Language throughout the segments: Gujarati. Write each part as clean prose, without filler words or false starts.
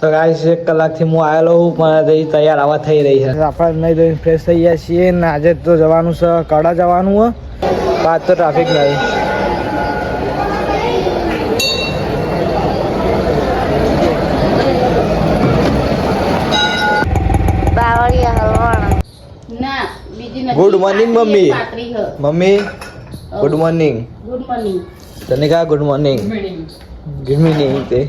તો ગાઈસ 1 કલાકથી હું આવેલો હું પણ તૈયાર આવા થઈ રહી છે. આપણે નહીં ધોઈને ફ્રેશ થઈ ગયા છીએ ને આજે તો જવાનું છે કડા જવાનું હોય બાદ તો ટ્રાફિક નહીં. Good morning mummy. Mummy good morning. Good morning. તને કા ગુડ મોર્નિંગ. ગુડ મોર્નિંગ તે.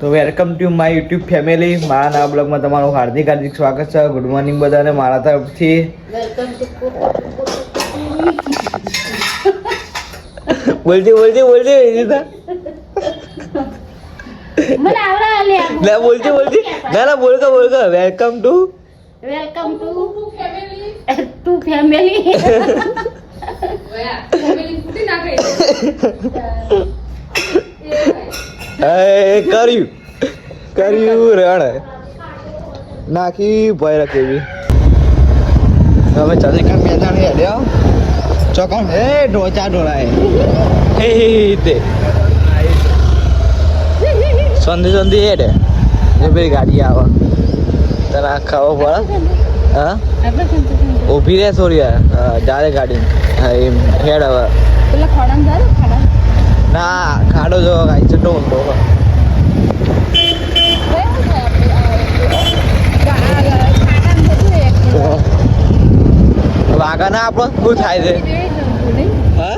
તો welcome to my YouTube family. મારા નવા બ્લોગમાં તમારું હાર્દિક હાર્દિક સ્વાગત છે. ગુડ મોર્નિંગ બધાને મારા તરફથી. બોલજે રીતા. મને આવડા લે. ના બોલજે. ના બોલ કે welcome to family. Two family. Family ફૂટી ના ગઈ. કર્યું રેણ નાખી ભાઈ કેવી. હવે ચાલી મેદાન હેડ્યો ચોકમ હે ઢોચા ઢોળાય હે તે સંધી હેડે પેલી ગાડી આવે તને ખાવો પડે. હા ઊભી રહે થોડી જાડે ગાડી એમ હેડ હવે ના ખાડો જો ગાઈ છટો ઊંડો વાગા ના આપણો શું થાય છે. હા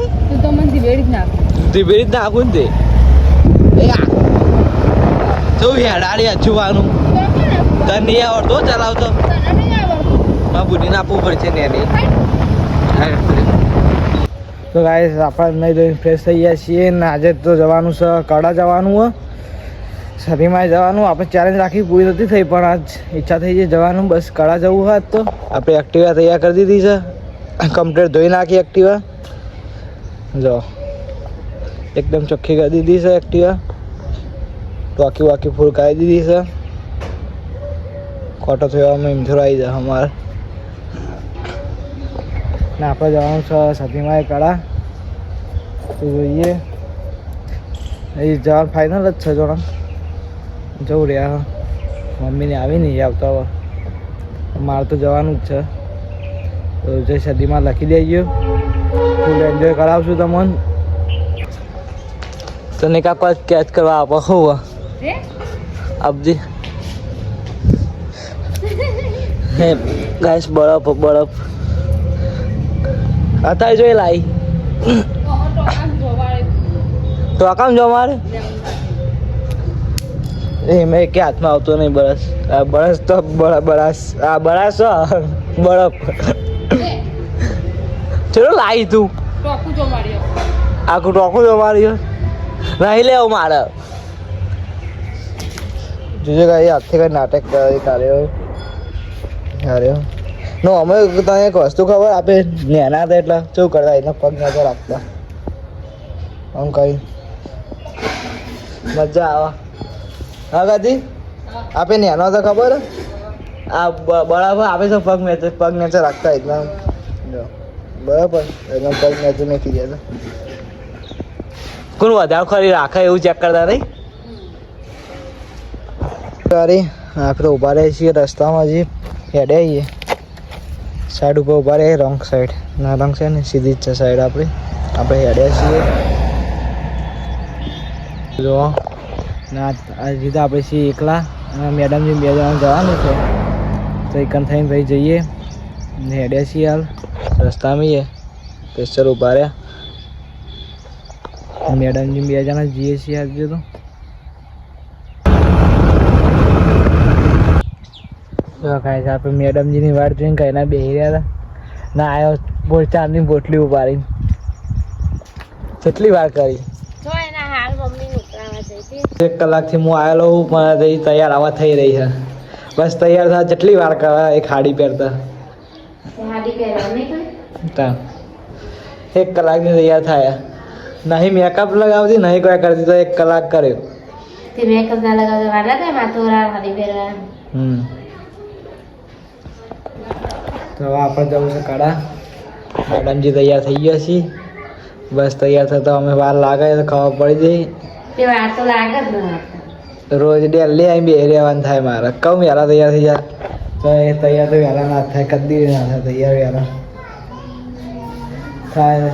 દિવેડી જ નાખું ને તે શું હેડાડી અચુવાનું તને નહીં આવડતો ચલાવતો બુદ્ધિને આપવું પડશે ને એની. તો ગાઈસ આપણે નહીં ધોઈને ફ્રેશ થઈ ગયા છીએ ને આજે તો જવાનું છે કડા જવાનું હોય સરીમાં જવાનું. આપણે ચેલેન્જ રાખી પૂરી નથી થઈ પણ આજ ઈચ્છા થઈ છે જવાનું. બસ કડા જવું હોય તો આપણે એક્ટિવા તૈયાર કરી દીધી છે. કમ્પ્લીટ ધોઈ નાખી એક્ટિવા. જો એકદમ ચોખ્ખી કરી દીધી છે એક્ટિવા. વાકી ફૂલ કાઢી દીધી છે. ખોટો થવામાં એમ થોડો આવી જાય અમારે ને આપણે જવાનું છે સતીમાં કડા. તો જોઈએ એ જવાનું ફાઇનલ જ છે. જોડા જવું રહ્યા મમ્મીને આવી નહીં આવતા હવે મારે તો જવાનું જ છે. તો જે સદીમાં લખી દેજો ફૂલ એન્જોય કરાવશું તમને. તને કાંક કેચ કરવા આપો હોવા આપજી હે ગાઈસ બરફ અત્યારે જોઈ લાઈ તો કામ જો મારે એ મેં કે હાથમાં આવતો નહીં બરસ તો બરસ બરફ ચલો લાવી તું આખું ટોકું જો મારી નહીં લેવું મારે જોજે કઈ હાથથી કઈ નાટક કર્યો નો અમે તને એક વસ્તુ ખબર આપે નેના હતા એટલે શું કરતા એના પગ નજર રાખતા આમ કઈ મજા આવે. હા ગાદી આપે નેનો તો ખબર આ બરાબર આપે તો પગ નીચે રાખતા એટલા બરાબર એના પગ નીચે નાખી ગયા હતા. કોણ વધારે ખરી રાખે એવું ચેક કરતા નહીં. અરે આપણે ઊભા રહીએ છીએ રસ્તામાં હજી હેડે આવીએ સાઈડ ઉપર ઊભા રહીએ. રોંગ સાઈડ ના રોંગ સાઈડ ને સીધી જ છે સાઈડ આપણે હેડ્યા છીએ. જો ના હજી તો આપણે છીએ એકલા અને મેડમજી 2 જણા જવાનું છે તો એકન થઈને ભાઈ જઈએ ને હેડ્યા છીએ. હાલ રસ્તામાં પેસ્ટર ઊભા રહ્યા મેડમજી 2 જણા જઈએ છીએ આજે તો. આપણે મેડમજીની વાટ જોઈને કઈના બેસી રહ્યા હતા ના આવ્યો ચારની બોટલી ઉપાડીને કેટલી વાર કરી. 1 કલાકથી હું આવેલો હું પણ તૈયાર આવા થઈ રહી છે. બસ તૈયાર થવા જેટલી વાર કરવા એક હાડી પહેરતા 1 કલાકની તૈયાર થયા નહીં મેકઅપ લગાવતી નહીં કોઈ કરતી તો 1 કલાક કર્યો. તો આપણે જવું છે કડા. મેડમજી તૈયાર થઈ ગયા છીએ. બસ તૈયાર થતા અમે વાર લાગે તો ખબર પડી જાય. તે વાર તો લાગે જ ને રોજ ડેલી અહીં બે રહેવાનું થાય મારે કહું વહેલા તૈયાર થઈ જાય તો એ તૈયાર તો વહેલા ના થાય કદી ના થાય તૈયાર વહેલા થાય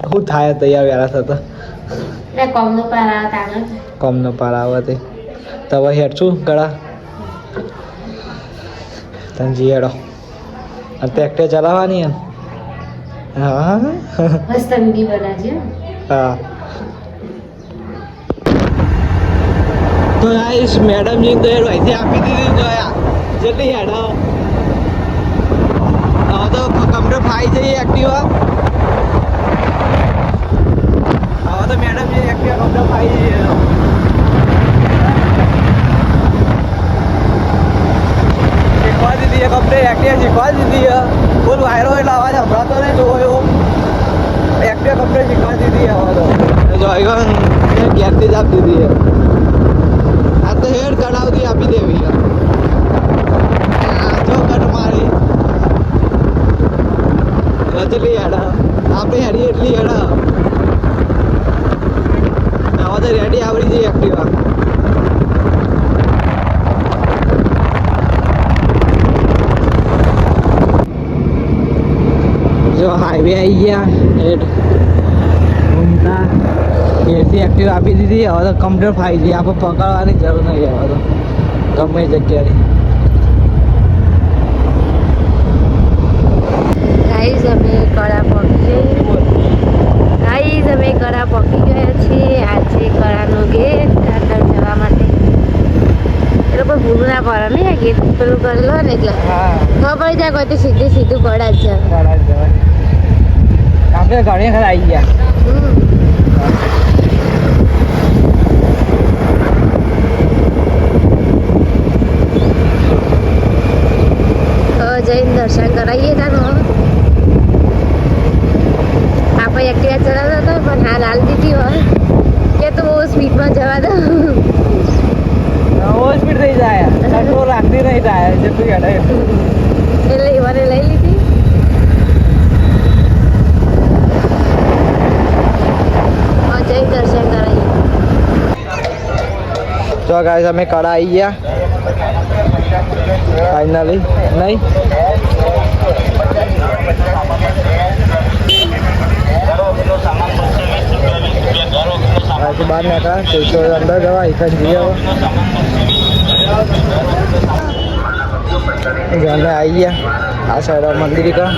શું થાય તૈયાર વહેલા થતા કોમનો પાર આવે આગળ કોમનો પાર આવે તે તો હવે હેઠશું ગળા તને જીએડો અને ટ્રેક્ટર ચલાવવાની એમ હા હસ્તંગી બનાવજે હા તો ગાઈસ મેડમજી તો હેડ અહીંથી આપી દીધી જોયા જેટલી હેડ હવે તો કમ્પ્યુટર ફાઈ જઈએ એક્ટિવા હવે તો મેડમજી એક્ટિવા કમ્પ્યુટર ફાઈ જઈએ શીખવા દીધી કમ્પ્યુટર એક્ટિવા શીખવા દીધી બોલ વાયરો એટલે અવાજ સંભળાતો નહીં જોવો એવો એક્ટિવા કમ્પ્યુટર શીખવા દીધી હવે તો જો ઘેરથી જ આપી દીધી આ તો હેડ કઢાવતી આપી દેવી જો કટ મારી રચલી હેડ આપણે હેડી એટલી હેડ હવે તો રેડી આવડી જઈએ એક્ટિવા જો હાઈવે આવી ગયા હેડ ઘૂમતા એસી એક્ટિવ આપી દીધી હવે તો કમ્પ્યુટર ફાઈ જઈએ આપણે પકડવાની જરૂર નહીં હવે તો ગમે જગ્યાએ ગાઈઝ અમે કળા પહોંચી ગાઈઝ અમે કળા પહોંચી ગયા છીએ આજે કળાનો ગેટ અંદર જવા માટે એ લોકો ભૂલ ના પડે ને આ ગેટ પેલું કરેલો ને એટલે હા ખબર પડી જાય કોઈ તો સીધું સીધું કળા જ જાય કળા જ જવાય આપણે ઘણી વખત આવી ગયા જઈને દર્શન કરાવીએ તાનો આપણે એક્ટિવા ચલાવતા હતા પણ હાલ હાલ દીધી હોય કે તો બહુ સ્પીડમાં જવા દો ઓવર સ્પીડ થઈ જાય કંટ્રોલ રાખતી નહીં થાય જેટલું હેડે એટલે એવાને લઈ લીધી જઈને દર્શન કરાવીએ તો ગાઈસ અમે કળા આવી ગયા ફાઇનલી નહીં બહાર નાખા તો અંદર જવા એક જઈએ અમે આવી ગયા આ સાઈડ મંદિર કા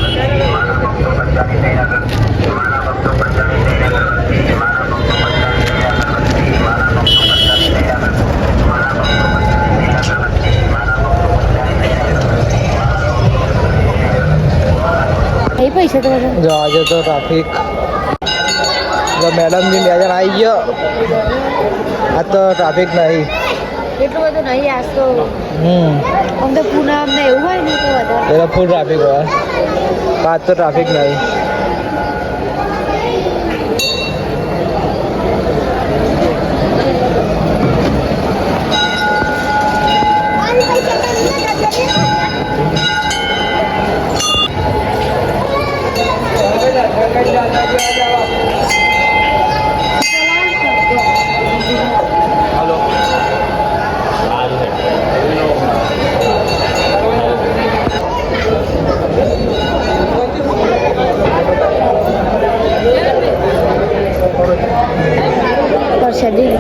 કઈ પૈસા તો જો આજે તો ટ્રાફિક જો મેડમજી 2 જણ આવી ગયો આ તો ટ્રાફિક નહીં એટલું બધું નહીં આજ તો આમ તો પૂનમ ને એવું હોય ને તો વધારે એટલે ફૂલ ટ્રાફિક હોય આજ તો ટ્રાફિક નહીં પ્રસાદી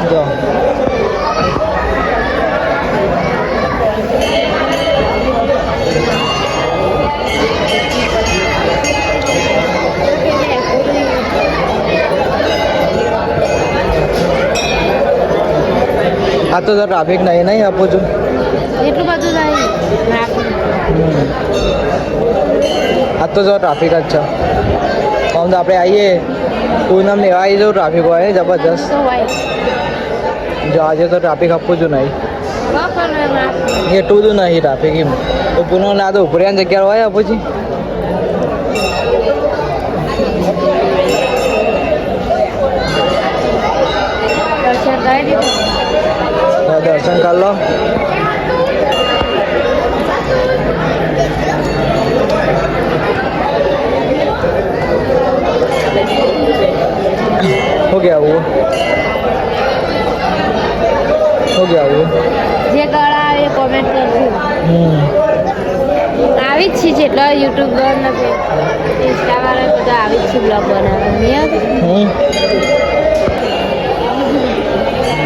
જો આ તો ટ્રાફિક નહીં આપું છું એટલું બધું નહીં આ તો જો ટ્રાફિક જ છે આમ તો આપણે આવીએ પૂનમ ને આવી જવું ટ્રાફિક હોય ને જબરજસ્ત તો હોય જો આજે તો ટ્રાફિક આપું છું નહીં એટલું બધું નહીં ટ્રાફિક એમ તો પૂનમ ના તો ઉપરિયાની જગ્યા હોય આપું દર્શન કરી દીધું દર્શન કરી લો શું કહેવું જે કળા આવે એ કોમેન્ટ કરજો. આવી જ છે જેટલા યુટ્યુબર નથી ઇન્સ્ટાવાળા બધા આવી જ છે બ્લોગ બનાવવા નહીં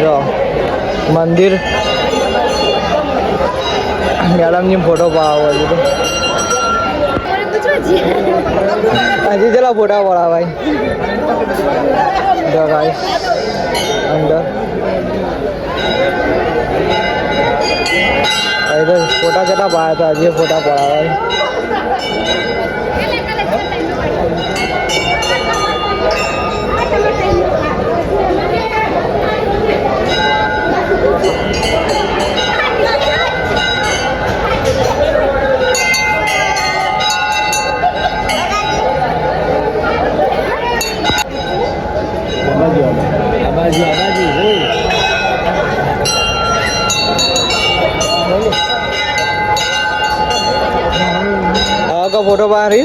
જો મંદિર મેડમની ફોટો પાડવો હજી ચલા ફોટા પડાવાય જો ગાઈસ અંદર इधर फोटा चटा पाया था ये फोटा पड़ा है का फोटो बना रही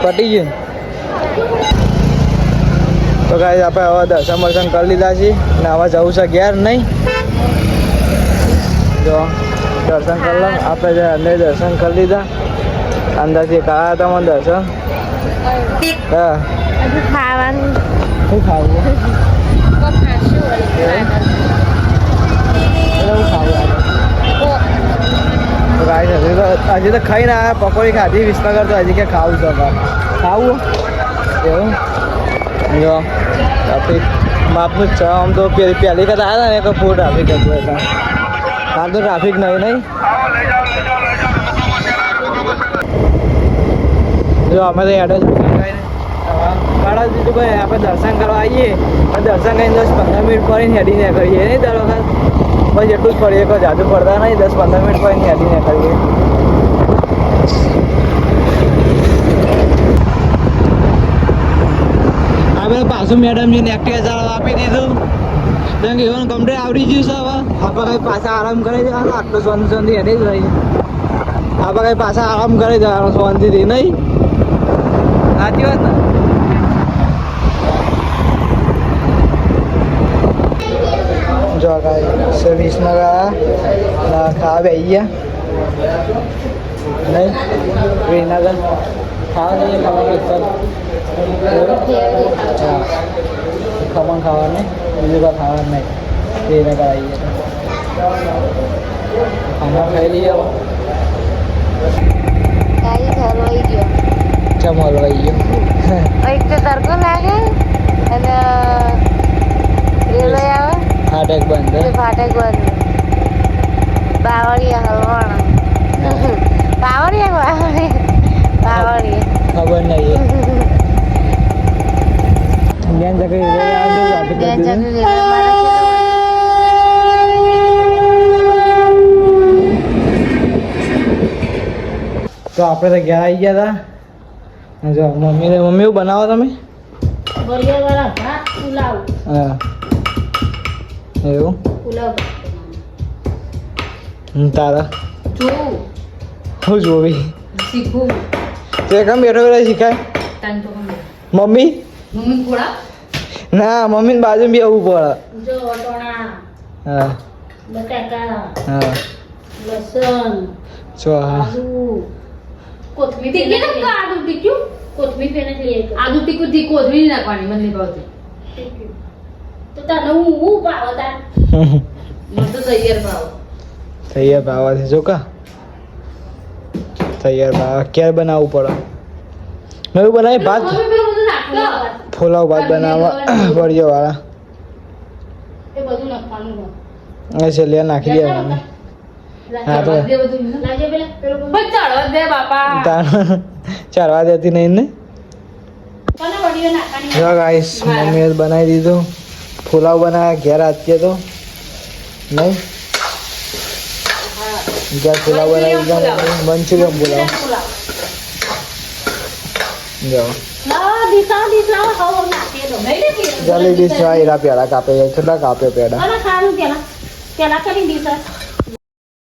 पटी जी તો ગાઈસ આપણે હવે દર્શન વર્શન કરી લીધા છે ને હવે જવું છે ઘેર નહીં જો દર્શન કરી લઉં આપણે અંદર દર્શન કરી લીધા અંદરથી કયા હતા મને દર્શન હા ખાવાનું શું ખાવું હજી તો ખાઈને આવ્યા પકોડી ખાધી વિસનગર તો હજી કે ખાવું છે ખાવું એવું જો ટ્રાફિક માપનું જ છે આમ તો પહેલી વખત આવ્યા હતા ને કે ફૂલ ટ્રાફિક હતું એટલે હાલ તો ટ્રાફિક નહીં જો અમે તો એડો કાઢા દીધું ભાઈ આપણે દર્શન કરવા આવીએ દર્શન કરીને 10-15 મિનિટ ફરીને હેડીને કરીએ નહીં દર વખત બસ એટલું જ પડીએ કોઈ જાદુ પડતા નહીં 10-15 મિનિટ ફરીને હેડીને કરીએ આપણે પાછું મેડમજીને એક્ટિવા ચાલવા આપી દીધું કેમ કે એવું કમ્પ્લેટ આવડી ગયું છે હવે આપણે કંઈ પાછા આરામ કરી દેવાનો આટલું શાંતિ હેડી જ રહી આપણે કંઈ પાછા આરામ કરી દેવાનો શાંતિથી નહીં સાચી વાત ને જો કાંઈ સર્વિસમાં ગયા ખાવા બેસી ગયા નહીં શ્રીનગર ખાવા જઈએ ખાવાનું હા ખમણ ખાવાનું બીજું કાંઈ ખાવાનું નહીં શ્રીનગર આવીએ ખાના ખાઈ લઈએ હલવાઈ ગયો ચમ હલવાઈ ગયો એક તો તડકો લાગે અને રેલવે આવે ફાટક બંધ ફાટક બંધ બાવળિયા હલવાણા બાવળિયા ખબર નહીં બેન ચકરી તો આપણે તો ઘેર આવી ગયા હતા જો મમ્મી એવું બનાવો તમે હા એવું તારા હું જોવી તે કેમ બેઠો બેઠા શીખાય મમ્મી ના મમ્મી બાજુ બી આવવું પડે હા હા જો હા આદુ તીખું થી કોથમીર નાખવાની મને નહીં ભાવતી તો તને હું ભાવ તા મને તો તૈયાર ભાવ તૈયાર ભાવાથી જો કા તૈયાર ભાવ ક્યારે બનાવવું પડે નવું બનાવી ભાત ફોલાવ ભાત બનાવવા વળીઓ વાળા એ બધું નાખવાનું એ છેલ્લે નાખી દેવાનું હા તો ચારવા દેતી નહીં ને જો ગાઈસ મમ્મીએ બનાવી દીધું ફુલાવ બનાવ્યા ઘેર આપીએ તો નહીં ઘેર ફુલાવ બનાવી દીધા મંચુરિયન ફુલાવ જો જલ્દી ડીશ હીરા પેડા કાપે કેટલા કાપે પેડા